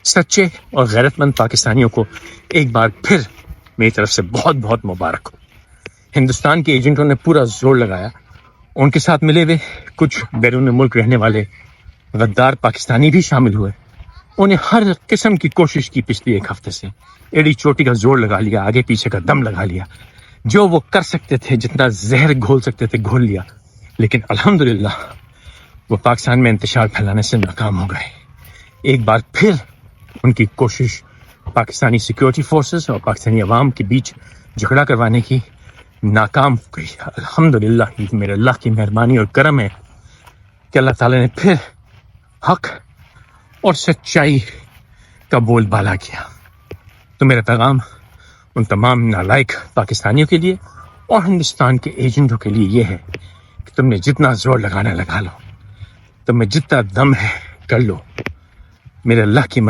سچے اور غیرت مند پاکستانیوں کو ایک بار پھر میری طرف سے بہت بہت مبارک ہو۔ ہندوستان کے ایجنٹوں نے پورا زور لگایا، ان کے ساتھ ملے ہوئے کچھ بیرون ملک رہنے والے غدار پاکستانی بھی شامل ہوئے۔ انہیں ہر قسم کی کوشش کی پچھلی ایک ہفتے سے، ایڑی چوٹی کا زور لگا لیا، آگے پیچھے کا دم لگا لیا، جو وہ کر سکتے تھے، جتنا زہر گھول سکتے تھے گھول لیا، لیکن الحمدللہ وہ پاکستان میں انتشار پھیلانے سے ناکام ہو گئے۔ ایک بار پھر ان کی کوشش پاکستانی سیکیورٹی فورسز اور پاکستانی عوام کے بیچ جھگڑا کروانے کی ناکام ہو گئی۔ الحمدللہ یہ میرے اللہ کی مہربانی اور کرم ہے کہ اللہ تعالیٰ نے پھر حق اور سچائی کا بول بالا کیا۔ تو میرا پیغام ان تمام نالائق پاکستانیوں کے لیے اور ہندوستان کے ایجنٹوں کے لیے یہ ہے کہ تم نے جتنا زور لگانا لگا لو، تم میں جتنا دم ہے کر لو، میرے اللہ کی